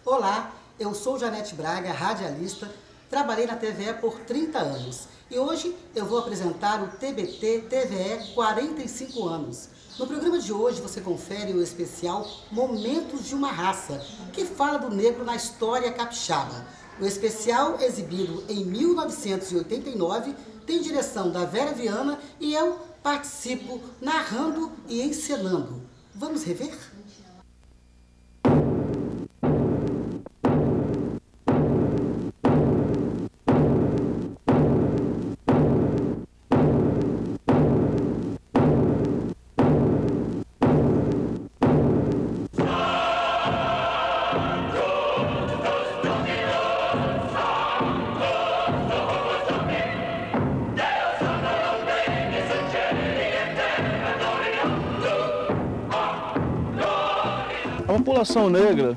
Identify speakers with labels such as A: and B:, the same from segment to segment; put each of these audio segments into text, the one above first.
A: Olá, eu sou Janete Braga, radialista, trabalhei na TVE por 30 anos e hoje eu vou apresentar o TBT TVE 45 anos. No programa de hoje você confere o especial Momentos de uma Raça, que fala do negro na história capixaba. O especial, exibido em 1989, tem direção da Vera Viana e eu participo narrando e encenando. Vamos rever?
B: A população negra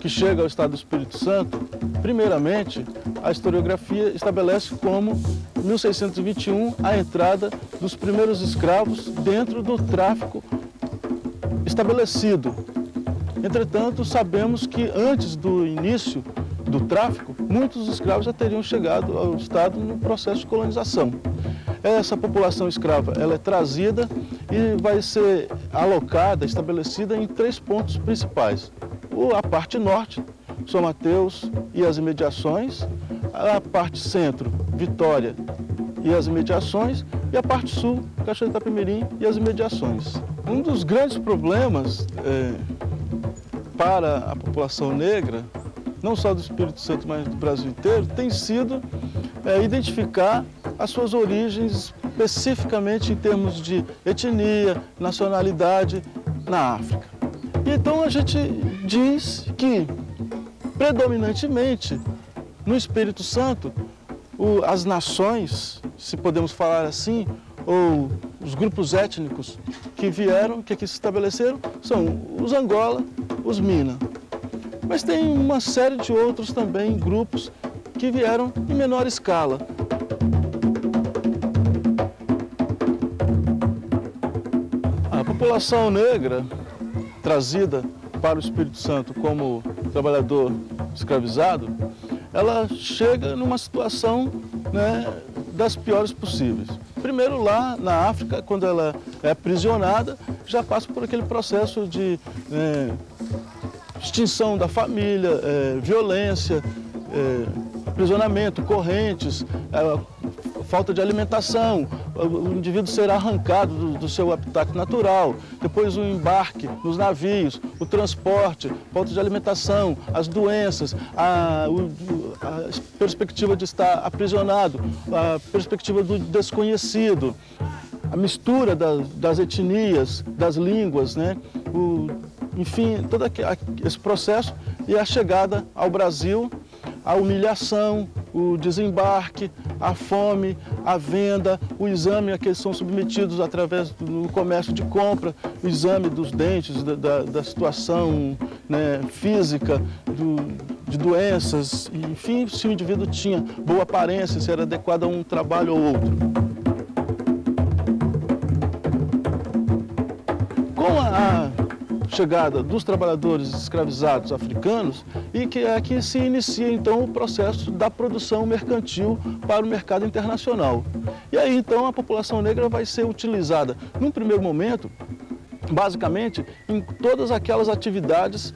B: que chega ao estado do Espírito Santo, primeiramente, a historiografia estabelece como 1621 a entrada dos primeiros escravos dentro do tráfico estabelecido. Entretanto, sabemos que antes do início do tráfico, muitos escravos já teriam chegado ao estado no processo de colonização. Essa população escrava ela é trazida e vai ser alocada, estabelecida em 3 pontos principais. A parte norte, São Mateus e as imediações, a parte centro, Vitória e as imediações, e a parte sul, Cachoeira de Itapemirim e as imediações. Um dos grandes problemas para a população negra, não só do Espírito Santo, mas do Brasil inteiro, tem sido identificar as suas origens especificamente em termos de etnia, nacionalidade na África. Então a gente diz que, predominantemente, no Espírito Santo, as nações, se podemos falar assim, ou os grupos étnicos que vieram, que aqui se estabeleceram, são os Angola, os Mina. Mas tem uma série de outros também grupos que vieram em menor escala. A população negra, trazida para o Espírito Santo como trabalhador escravizado, ela chega numa situação, das piores possíveis. Primeiro lá na África, quando ela é aprisionada, já passa por aquele processo de extinção da família, violência, aprisionamento, correntes, falta de alimentação, o indivíduo será arrancado do seu habitat natural, depois o embarque nos navios, o transporte, falta de alimentação, as doenças, a perspectiva de estar aprisionado, a perspectiva do desconhecido, a mistura das etnias, das línguas, enfim, todo esse processo e a chegada ao Brasil, a humilhação, o desembarque, a fome, a venda, o exame a que eles são submetidos através do comércio de compra, o exame dos dentes, da situação física, de doenças, enfim, se o indivíduo tinha boa aparência, se era adequado a um trabalho ou outro. Com a chegada dos trabalhadores escravizados africanos e que aqui se inicia então o processo da produção mercantil para o mercado internacional. E aí então a população negra vai ser utilizada num primeiro momento basicamente em todas aquelas atividades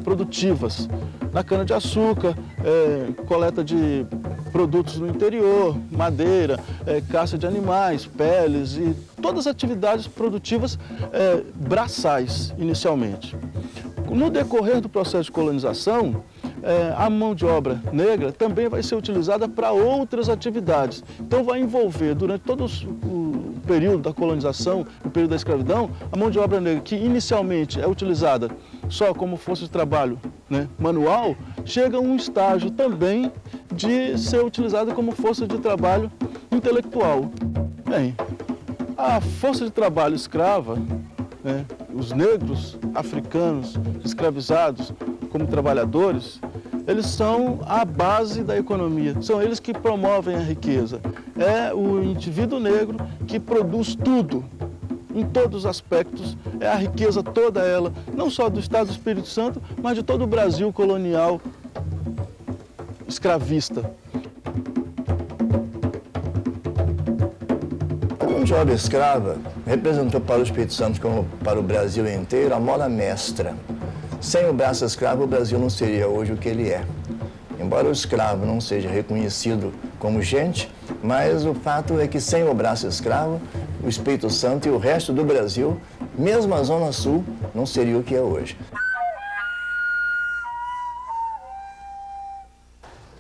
B: produtivas, na cana-de-açúcar, coleta de produtos no interior, madeira, caça de animais, peles e todas as atividades produtivas braçais, inicialmente. No decorrer do processo de colonização, a mão de obra negra também vai ser utilizada para outras atividades. Então vai envolver, durante todo o período da colonização, o período da escravidão, a mão de obra negra, que inicialmente é utilizada só como força de trabalho manual, chega a um estágio também de ser utilizada como força de trabalho intelectual. Bem, a força de trabalho escrava, os negros africanos escravizados como trabalhadores, eles são a base da economia, são eles que promovem a riqueza. É o indivíduo negro que produz tudo, em todos os aspectos, é a riqueza toda ela, não só do Estado do Espírito Santo, mas de todo o Brasil colonial escravista.
C: A mão de obra escrava representou para o Espírito Santo, como para o Brasil inteiro, a mola mestra. Sem o braço escravo, o Brasil não seria hoje o que ele é. Embora o escravo não seja reconhecido como gente, mas o fato é que sem o braço escravo, o Espírito Santo e o resto do Brasil, mesmo a Zona Sul, não seria o que é hoje.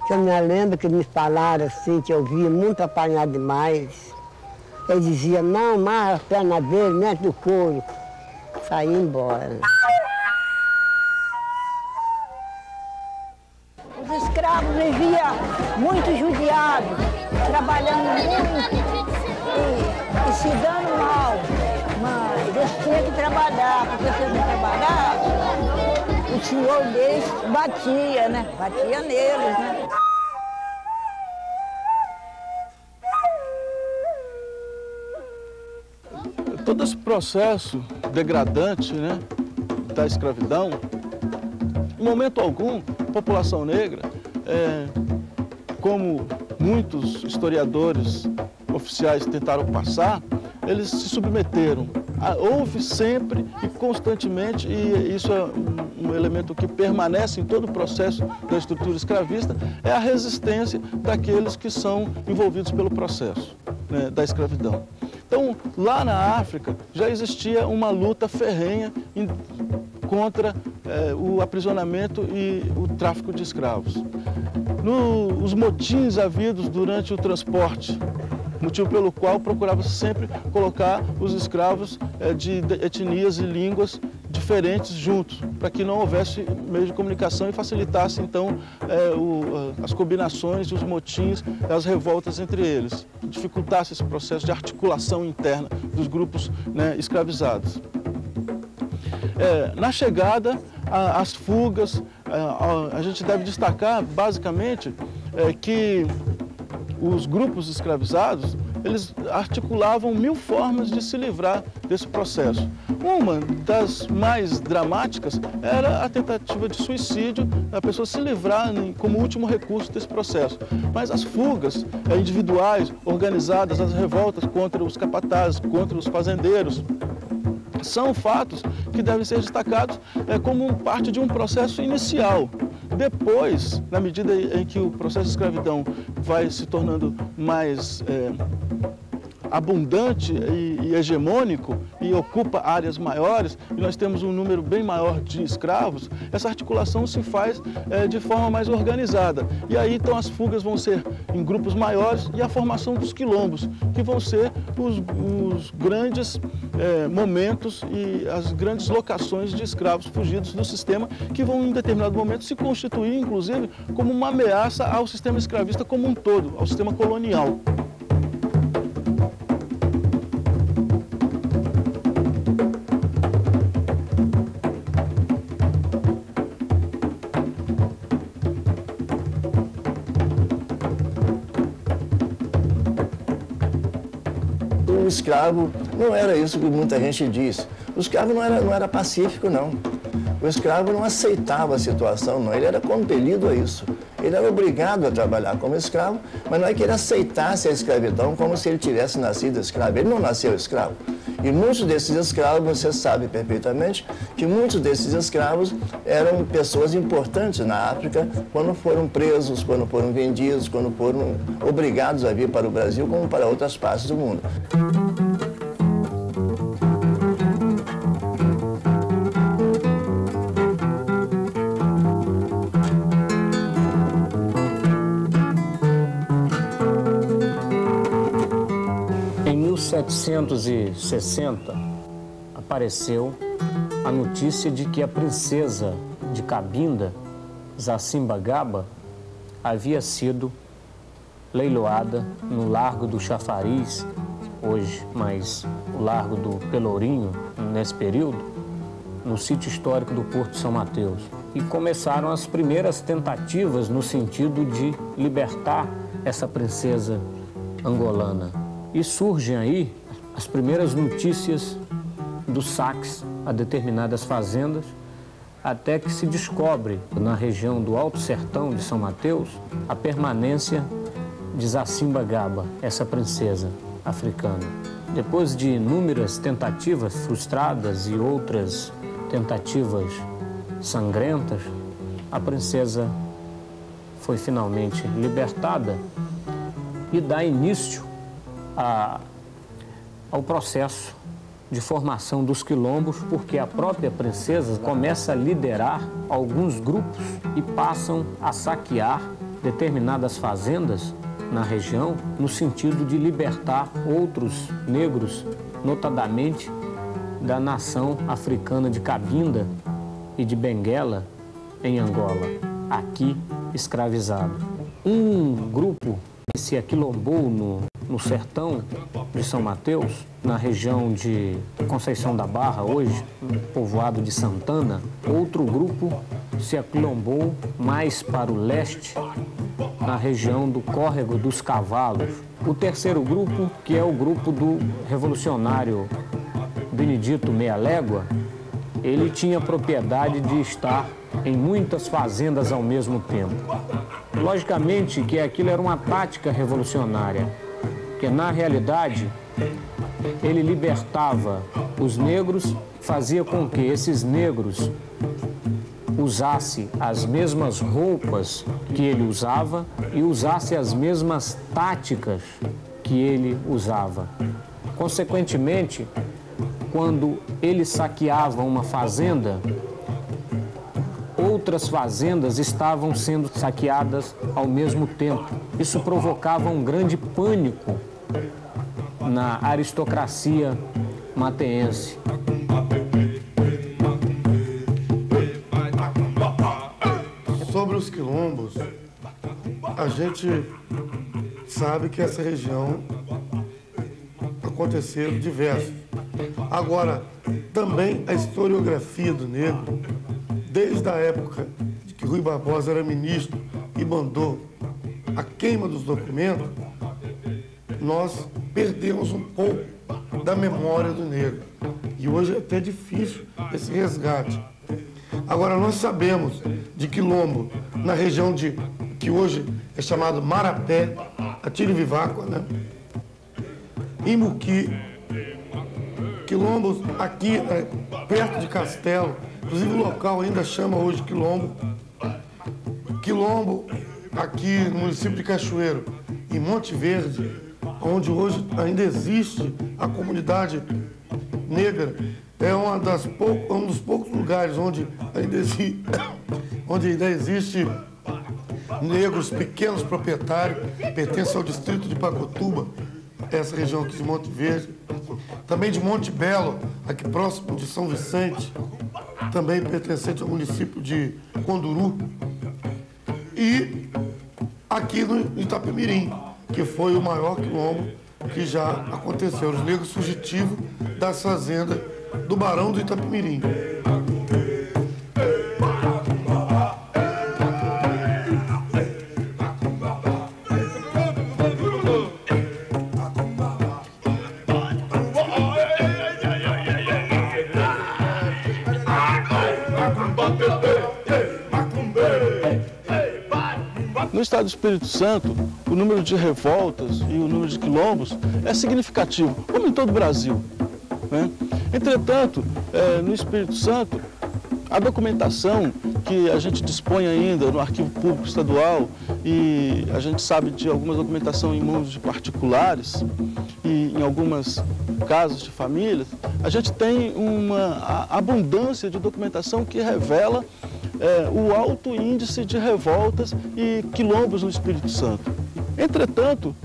D: Eu me lembro que me falaram assim, que eu via muito apanhar demais. Eu dizia, não, mas a perna dele, mete do couro. Saí embora.
E: Os escravos viviam muito judiados, trabalhando muito e se dando mal. Mas eles tinham que trabalhar, porque se eles não trabalhavam, o senhor deles batia, né? Batia neles, né?
B: Todo esse processo degradante, né, da escravidão, em momento algum, a população negra, como muitos historiadores oficiais tentaram passar, eles se submeteram. Houve sempre e constantemente, e isso é um elemento que permanece em todo o processo da estrutura escravista, é a resistência daqueles que são envolvidos pelo processo, né, da escravidão. Então, lá na África, já existia uma luta ferrenha contra o aprisionamento e o tráfico de escravos. Os motins havidos durante o transporte, motivo pelo qual procurava sempre colocar os escravos de etnias e línguas diferentes juntos, para que não houvesse meio de comunicação e facilitasse, então, as combinações, os motins, as revoltas entre eles, dificultasse esse processo de articulação interna dos grupos, né, escravizados. Na chegada, as fugas, a gente deve destacar, basicamente, que os grupos escravizados, eles articulavam 1000 formas de se livrar desse processo. Uma das mais dramáticas era a tentativa de suicídio, a pessoa se livrar como último recurso desse processo. Mas as fugas individuais, organizadas, as revoltas contra os capatazes, contra os fazendeiros, são fatos que devem ser destacados como parte de um processo inicial. Depois, na medida em que o processo de escravidão vai se tornando mais abundante e hegemônico e ocupa áreas maiores, e nós temos um número bem maior de escravos, essa articulação se faz de forma mais organizada. E aí, então, as fugas vão ser em grupos maiores e a formação dos quilombos, que vão ser os grandes momentos e as grandes locações de escravos fugidos do sistema, que vão, em determinado momento, se constituir, inclusive, como uma ameaça ao sistema escravista como um todo, ao sistema colonial.
C: O escravo não era isso que muita gente diz. O escravo não era pacífico, não. O escravo não aceitava a situação, não. Ele era compelido a isso. Ele era obrigado a trabalhar como escravo, mas não é que ele aceitasse a escravidão como se ele tivesse nascido escravo. Ele não nasceu escravo. E muitos desses escravos, você sabe perfeitamente, que muitos desses escravos eram pessoas importantes na África quando foram presos, quando foram vendidos, quando foram obrigados a vir para o Brasil como para outras partes do mundo.
F: Em 1760, apareceu a notícia de que a princesa de Cabinda, Zacimbagaba, havia sido leiloada no Largo do Chafariz, hoje mais o Largo do Pelourinho, nesse período, no sítio histórico do Porto de São Mateus. E começaram as primeiras tentativas no sentido de libertar essa princesa angolana. E surgem aí as primeiras notícias dos saques a determinadas fazendas, até que se descobre, na região do Alto Sertão de São Mateus, a permanência de Zacimbagaba, essa princesa africana. Depois de inúmeras tentativas frustradas e outras tentativas sangrentas, a princesa foi finalmente libertada e dá início ao processo de formação dos quilombos, porque a própria princesa começa a liderar alguns grupos e passam a saquear determinadas fazendas na região, no sentido de libertar outros negros, notadamente da nação africana de Cabinda e de Benguela, em Angola, aqui escravizado. Um grupo que se aquilombou no sertão de São Mateus, na região de Conceição da Barra, hoje, povoado de Santana. Outro grupo se aquilombou mais para o leste, na região do Córrego dos Cavalos. O terceiro grupo, que é o grupo do revolucionário Benedito Meia Légua, ele tinha a propriedade de estar em muitas fazendas ao mesmo tempo. Logicamente que aquilo era uma tática revolucionária, que na realidade ele libertava os negros, fazia com que esses negros usassem as mesmas roupas que ele usava e usasse as mesmas táticas que ele usava. Consequentemente, quando ele saqueava uma fazenda, outras fazendas estavam sendo saqueadas ao mesmo tempo. Isso provocava um grande pânico na aristocracia mateense.
G: Sobre os quilombos, a gente sabe que essa região aconteceram diversos. Agora, também a historiografia do negro, desde a época de que Rui Barbosa era ministro e mandou a queima dos documentos, nós perdemos um pouco da memória do negro. E hoje é até difícil esse resgate. Agora, nós sabemos de quilombo na região que hoje é chamado Marapé, Atiriviváqua, né? Imuqui, quilombos aqui perto de Castelo, inclusive o local ainda chama hoje quilombo. Quilombo aqui no município de Cachoeiro, em Monte Verde, onde hoje ainda existe a comunidade negra, é um dos poucos lugares onde ainda existe negros, pequenos proprietários, pertence ao distrito de Pacotuba, essa região aqui de Monte Verde. Também de Monte Belo, aqui próximo de São Vicente, também pertencente ao município de Conduru. E aqui no Itapemirim, que foi o maior quilombo que já aconteceu, os negros fugitivos das fazendas do Barão do Itapemirim.
B: No estado do Espírito Santo, o número de revoltas e o número de quilombos é significativo, como em todo o Brasil, né? Entretanto, no Espírito Santo, a documentação que a gente dispõe ainda no Arquivo Público Estadual, e a gente sabe de alguma documentação em mãos de particulares e em algumas casas de famílias, a gente tem uma abundância de documentação que revela o alto índice de revoltas e quilombos no Espírito Santo. Entretanto,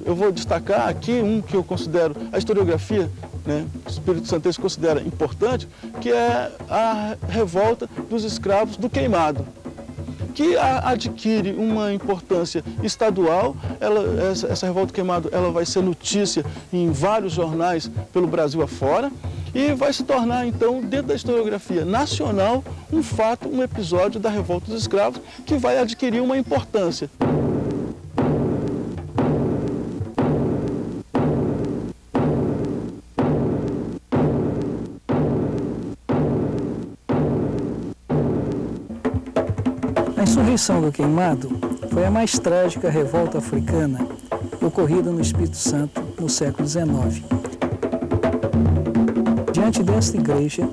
B: eu vou destacar aqui um que eu considero a historiografia, né, o Espírito Santense considera importante, que é a revolta dos escravos do Queimado, que adquire uma importância estadual. Essa revolta do Queimado ela vai ser notícia em vários jornais pelo Brasil afora e vai se tornar, então, dentro da historiografia nacional, um fato, um episódio da revolta dos escravos que vai adquirir uma importância.
H: insurreição do Queimado foi a mais trágica revolta africana ocorrida no Espírito Santo no século XIX. Diante desta igreja,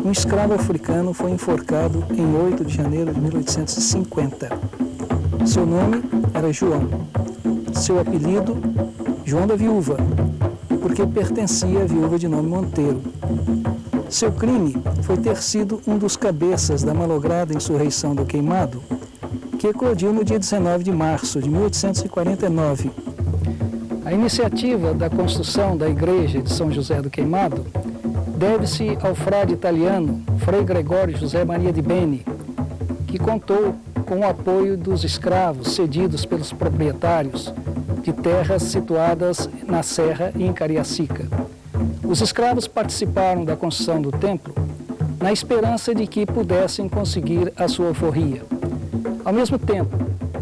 H: um escravo africano foi enforcado em 8 de janeiro de 1850. Seu nome era João. Seu apelido, João da Viúva, porque pertencia à viúva de nome Monteiro. Seu crime foi ter sido um dos cabeças da malograda insurreição do Queimado, que eclodiu no dia 19 de março de 1849. A iniciativa da construção da igreja de São José do Queimado deve-se ao frade italiano Frei Gregório José Maria de Beni, que contou com o apoio dos escravos cedidos pelos proprietários de terras situadas na Serra e em Cariacica. Os escravos participaram da construção do templo na esperança de que pudessem conseguir a sua alforria. Ao mesmo tempo,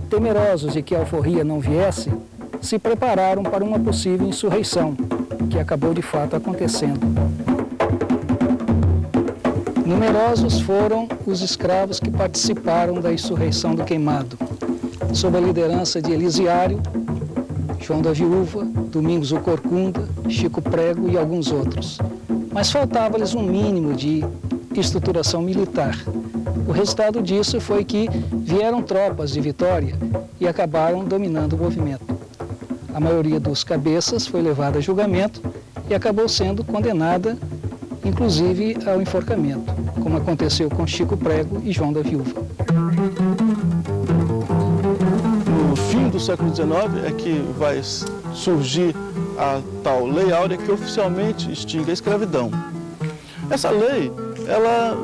H: temerosos de que a alforria não viesse, se prepararam para uma possível insurreição, que acabou de fato acontecendo. Numerosos foram os escravos que participaram da insurreição do Queimado, sob a liderança de Elisiário, João da Viúva, Domingos o Corcunda, Chico Prego e alguns outros. Mas faltava-lhes um mínimo de estruturação militar. O resultado disso foi que vieram tropas de Vitória e acabaram dominando o movimento. A maioria dos cabeças foi levada a julgamento e acabou sendo condenada, inclusive ao enforcamento, como aconteceu com Chico Prego e João da Viúva.
B: No fim do século XIX é que vai surgir a tal Lei Áurea, que oficialmente extingue a escravidão. Essa lei, ela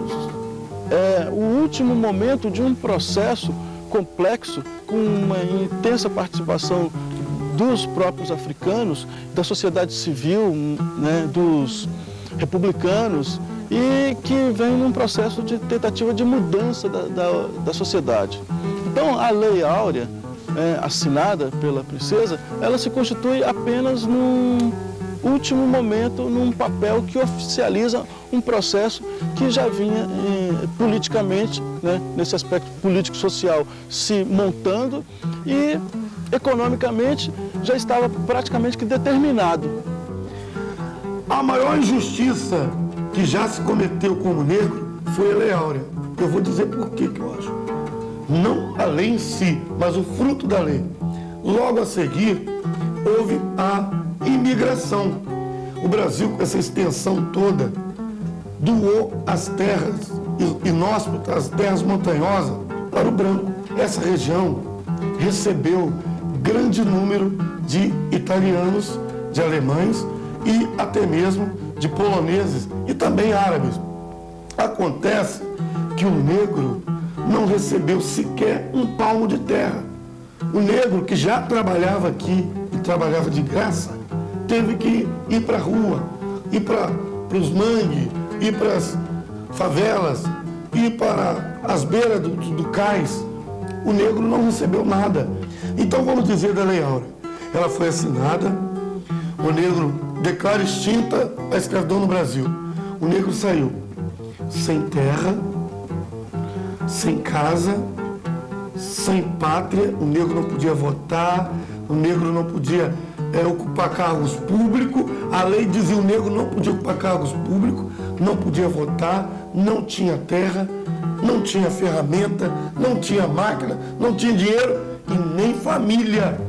B: é o último momento de um processo complexo, com uma intensa participação dos próprios africanos, da sociedade civil, né, dos republicanos, e que vem num processo de tentativa de mudança da sociedade. Então, a Lei Áurea, assinada pela princesa, ela se constitui apenas num último momento, num papel que oficializa um processo que já vinha politicamente, né, nesse aspecto político-social, se montando, e economicamente já estava praticamente que determinado.
G: A maior injustiça que já se cometeu com o negro foi a Lei Áurea. Eu vou dizer por que eu acho. Não a lei em si, mas o fruto da lei. Logo a seguir, houve a imigração. O Brasil, com essa extensão toda, doou as terras inóspitas, as terras montanhosas, para o branco. Essa região recebeu grande número de italianos, de alemães e até mesmo de poloneses e também árabes. Acontece que o negro não recebeu sequer um palmo de terra. O negro que já trabalhava aqui e trabalhava de graça, teve que ir para a rua, ir para os mangues, ir para as favelas, ir para as beiras do cais. O negro não recebeu nada. Então vamos dizer da Lei Áurea. Ela foi assinada, o negro declara extinta a escravidão no Brasil. O negro saiu sem terra, sem casa, sem pátria. O negro não podia votar, o negro não podia ocupar cargos públicos. A lei dizia que o negro não podia ocupar cargos públicos, não podia votar, não tinha terra, não tinha ferramenta, não tinha máquina, não tinha dinheiro e nem família.